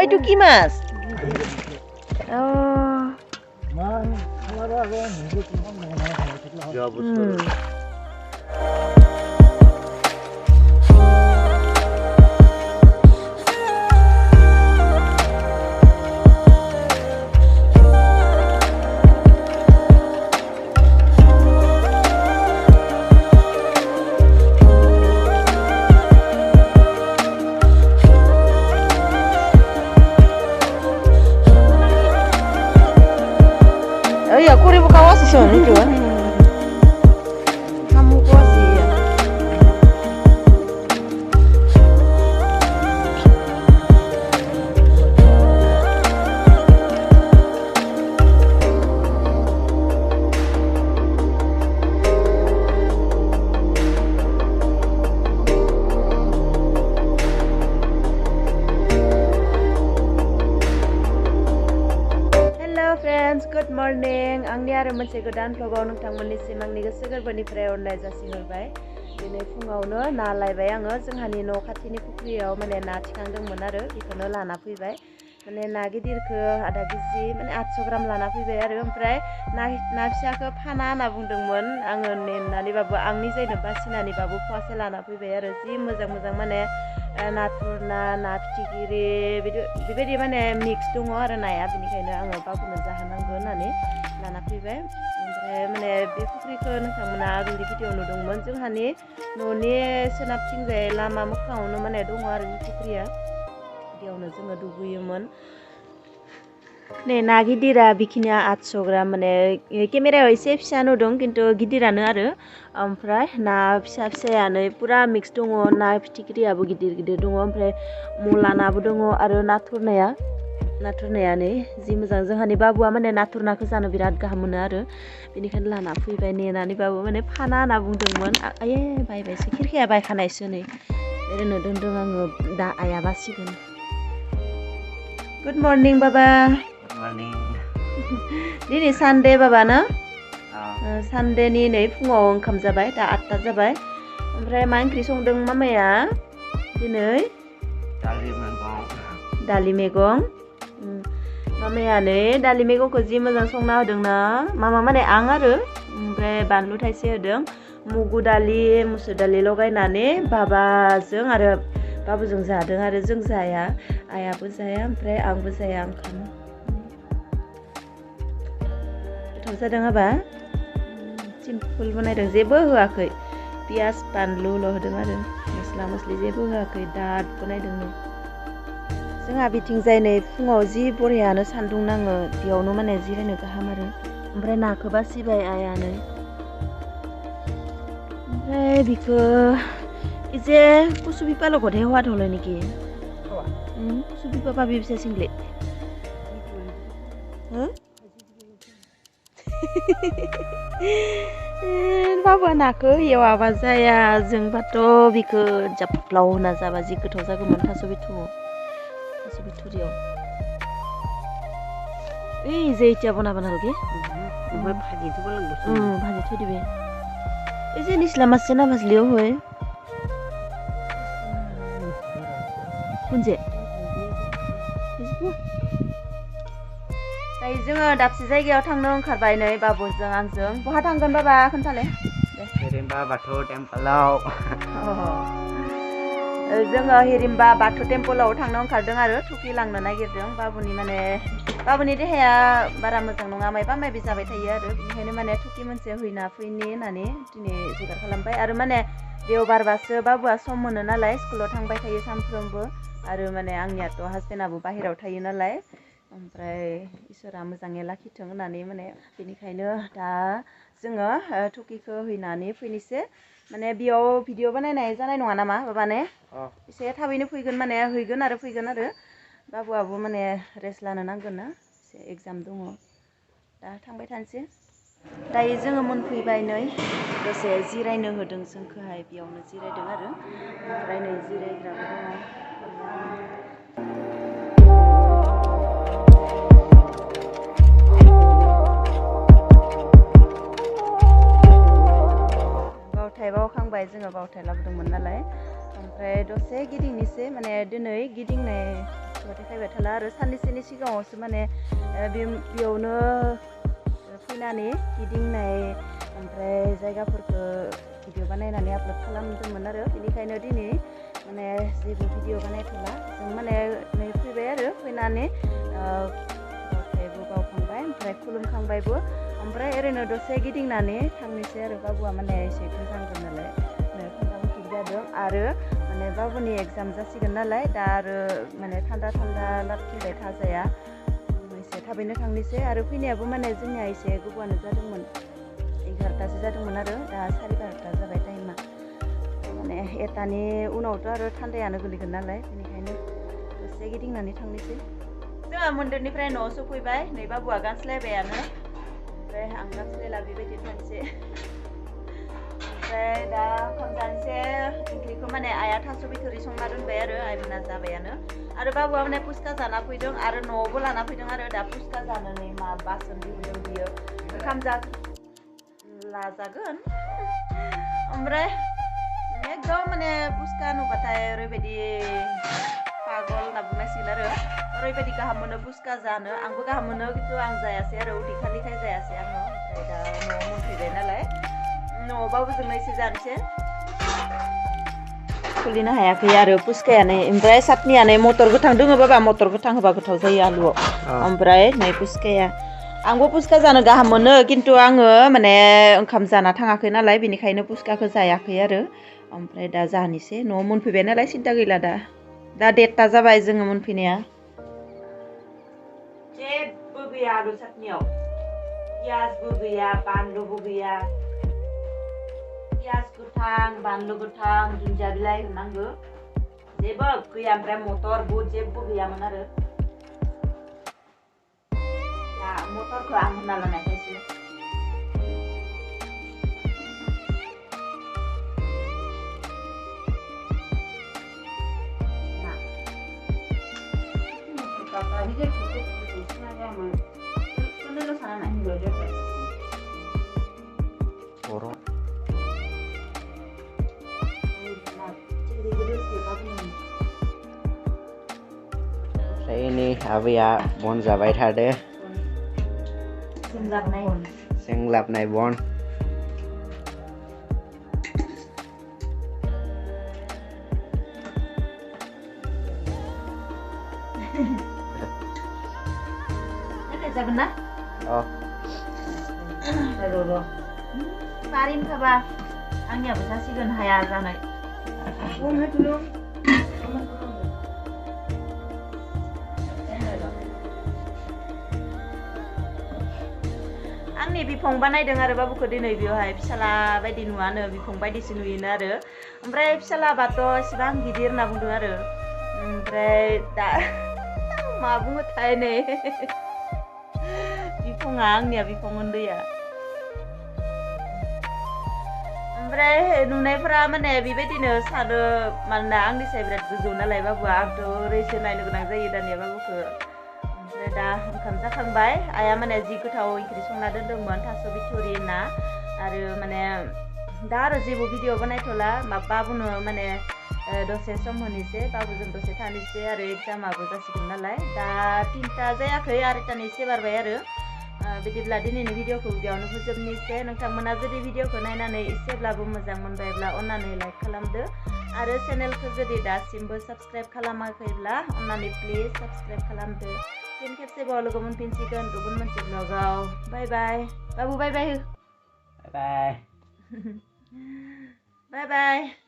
itu kimas. Oh. Oh ya, kuri buka wasi son itu kan. Kamu wasi ya. Friends, good morning. Angni आरो मोनसे गोदान vlogआव नोंथांमोननिसिम आंनि गोसो गोरबोनिफ्राय अननाय जासिहरबाय। दिनै फुङावनो ना लायबाय आङो जोंहानि न' खाथिनि फुख्रियाव माने ना थिखांदोंमोन आरो बेखौनो लाना फैबाय। माने ना गिदिरखौ आधा केजि माने 800 ग्राम लाना फैबाय आरो ओमफ्राय ना फिसाखौ फाना होनना बुंदोंमोन आङो नेनानैबाबो आंनि जायनो बासिनानैबाबो फवासे लाना फैबाय आरो जि मोजां मोजां माने नाथुर ना फिथिख्रि बेबायदि माने मिक्स दङ आरो नाया बेनिखायनो आङो बाबुनो जाहोनांगौ होननानै लाना फैबाय। ओमफ्राय माने बे फुख्रिखौ नोंथांमोना आगोलनि भिडिअ नुदोंमोन जोंहानि न'नि सोनाबथिंजाय लामा मोखाङावनो माने दङ आरो बे फुख्रिया बेयावनो जोङो दुगैयोमोन। ना गिदिरा बेखिनिया 800 ग्राम माने केमेरायाव एसे फिसा नुदों खिन्थु गिदिरानो आरो ओमफ्राय ना फिसायानो पुरा मिक्स दङ ना फिथिख्रियाबो गिदिर गिदिर दङ ओमफ्राय मुला नाबो दङ आरो नाथुर नाया नै जि मोजां जोंहानि बाबुआ माने नाथुर नाखौ जानो बिराद गाहाम मोनो आरो बेनिखायनो लाना फैबाय नेनानैबाबो माने फाना होनना बुंदोंमोन आये बायबायसो खिरखाया बायखानायसो नै ओरैनो दोनदों आङो दा आइया बासिगोन। गुड मर्निं बाबा। दिनै सानडे बाबा ना सानडेनि नै फुङाव ओंखाम जाबाय दा 8टा जाबाय ओमफ्राय मा ओंख्रि संदों मामाया दिनै दालि मैगं मामाया नै दालि मैगंखौ जि मोजां संना होदोंना मामा माने आं आरो ओमफ्राय बानलु थाइसे होदों मुगु दालि मुसुर दालि लगायनानै बाबाजों आरो बाबुजों जादों आरो जों जाया आइयाबो जाया ओमफ्राय आंबो जाया ओंखाम। गोथाव जादों हाबा सिम्पोल बनायदों जेबो होआखै पियास बानलुल' होदों आरो मस्ला मस्लि जेबो होआखै दाद बनायदों। जोंहा बिथिंजाय नै फुङाव जि बरियानो सान्दुं नाङो बेयावनो माने जिरायनो गाहाम आरो ओमफ्राय नाखौ बासिबाय आइयानो ओमफ्राय बिखौ इजे कुसु बिपा लगतহে সোৱাদ হ'লে নেকি कुसु बिपा पाबि बिसा सिंग्ले बाबा नाखौ एवाबा जाया जोंबाथ' बिखौ जाब्लाव होना जाबा जि गोथाव जागौमोन थास' बिथुरियाव ओइ जे इতিয়া बनाबा नालगे भाजी थৈ দিবি এই যে নিচলা মাছে না ভাজলিও হয় কোনजे दायो जोङो दाबसे जायगायाव थांनो ओंखारबाय नै बाबुजों आंजों बहा थांगोन बाबा खोन्थाले हिरिम्बा बाथौ टेम्पोलाव जोङो हिरिम्बा बाथौ टेम्पोलाव थांनो ओंखारदों आरो थुखि लांनो नागिरदों बाबुनि देहाया बारा मोजां नङा मायबा मायबि जाबाय थायो आरो बेनिखायनो माने थुखि मोनसे हैना फैनि होननानै दिनै जगार खालामबाय आरो माने देवबारबासो बाबुआ सम मोनो नालाय स्कुलाव थांबाय थायो सानफ्रोमबो आरो माने आंनियाथ' हासबेन्डआबो बाहेरायाव थायो नालाय ओमफ्राय इसोरा मोजाङै लाखिथों होननानै माने बेनिखायनो दा जोङो थुखिखौ हैनानै फैनोसै माने बेयाव भिडिअ बानायनाय जानाय नङा नामा बाबा ने एसे थाबैनो फैगोन माने हैगोन आरो फैगोन आरो बाबुआबो माने रेस्ट लानो नांगोन ना एसे एग्जाम दङ दा थांबाय थानोसै दायो जोङो मोनफैबाय नै दसे जिरायनो होदों जोंखौहाय बेयावनो जिरायदों आरो ओमफ्राय नै जिरायग्राबो दङ बावखांबाय जोङो बावथाय लाबोदोंमोन नालाय ओमफ्राय दसे गिदिंनोसै माने दिनै गिदिंनाय गोसोबाथाय खायबाय थाला आरो साननैसोनि सिगाङावसो माने बेयावनो फैनानै गिदिंनाय ओमफ्राय जायगाफोरखौ भिडिअ बानायनानै आपल'ड खालामदोंमोन आरो बेनिखायनो दिनै माने जेबो भिडिअ बानायथ'ला जों माने नै फैबाय आरो फैनानै गावथायबो बावखांबाय ओमफ्राय खुलुमखांबायबो ओमफ्राय ओरैनो दसे गिदिंनानै थांनोसै आरो बाबुआ माने एसे गोजांदों नालाय थान्दा गुसु जादों आरो माने बाबुनि एग्जाम जासिगोन नालाय दा आरो माने थान्दा लाबथिंबाय थाजाया एसे थाबैनो थांनोसै आरो फैनायाबो माने जोंनिया एसे गोबावानो जादोंमोन 11टासो जादोंमोन आरो दा 12:30 जाबाय टाइमा माने 1टानि उनावथ' आरो थान्दायानो गोलैगोन नालाय बेनिखायनो दसे गिदिंनानै थांनोसै जोंहा मन्दिरनिफ्राय न'आव सफैबाय नै बाबुआ गानस्लायबायानो ओमफ्राय आं गानस्लायला बेबायदि थानोसै ओमफ्राय दा ओंखाम जानोसै ओंख्रिखौ माने आइया थास' बिथ'रि संना दोनबाय आरो आइमोना जाबायानो आरो बाबुआ माने पुस्का जाना फैदों आरो न'आवबो लाना फैदों आरो दा पुस्का जानानै मा बासन दिहुनदों बियो ओंखाम लाजागोन ओमफ्राय एकदम माने पुस्का नुबाथाय ओरैबायदि पागल होनना बुंनांसिगोन आरो ओरैबायदि गाहाम मोनो पुस्का जानो आंबो गाहाम मोनो खिन्थु आं जायासै आरो उदै खालिखाय जायासै आङो ओमफ्राय दा न'आव मोनफैबाय नालाय न'आव बाबुजोंनो एसे जानोसै खुलिनो हायाखै आरो पुस्कायानो ओमफ्राय चाटनियानो मटर गोथां दोङो बाबा मटर गोथां होबा गोथाव जायो आलुआव ओमफ्राय नै पुस्काया आंबो पुस्का जानो गाहाम मोनो खिन्थु आङो माने ओंखाम जाना थाङाखै नालाय बेनिखायनो पुस्काखौ जायाखै आरो ओमफ्राय दा जानोसै न'आव मोनफैबाय नालाय सिन्था गैला दा 1:30 जाबाय जोङो मोनफैनाया जेबो गैया आलु चाटनियाव पियाजबो गैया बानलुबो गैया पियाज गोथां बानलु गोथां दुन्दिया बिलाइ होनांगौ जेबो गैया ओमफ्राय मटर बुट जेबो गैयामोन आरो दा मटरखौ आं होना लानायखायसो ini abiya bon जाबाय थादो जोंलाबनाय बन जागोन ना पारिन खाबा आंनियाबो जासिगोन हाया जानाय आंनि बिफं बानायदों आरो बाबुखौ दिनै बेवहाय फिसाला बायदि नुवानो बिफं बायदिसो नुयोनो आरो ओमफ्राय फिसालाबाथ' एसेबां गिदिर होनना बुंदों आरो ओमफ्राय दा मा बुङोथाय नै बिफङा आंनिया बिफं उन्दैया ओमफ्राय नुनायफोरा माने बेबायदिनो सानो मानोना आंनि साय बिराद गोजौ नालाय बाबुआ आंथ' ओरैसो नायनो गोनां जायो दानिया बाबुखौ ओमफ्राय दा ओंखाम जाखांबाय आइया माने जि गोथाव ओंख्रि संना दोनदोंमोन थास' बिथ'रि ना आरो माने दा आरो जेबो भिडिअ बानायथ'ला बाबुनो माने दसे सम होनोसै बाबुजों दसे थानोसै आरो एग्जामाबो जासिगोन नालाय दा 3टा जायाखै 2टानि एसे बारबाय आरो बिदिब्ला दिनैनि भिडिअखौ बेयावनो फोजोबनोसै नोंथांमोना जुदि भिडिअखौ नायनानै एसेब्लाबो मोजां मोनबायब्ला अन्नानै लाइक खालामदो आरो चेनेलखौ जुदि दासिमबो साबस्क्राइब खालामाखैब्ला अन्नानै प्लिज साबस्क्राइब खालामदो फिन खेबसेबाव लोगो मोनफिनसिगोन गुबुन मोनसे ब्लगाव बाय बाय बाबु बाय बाय बाय बाय बाय बाय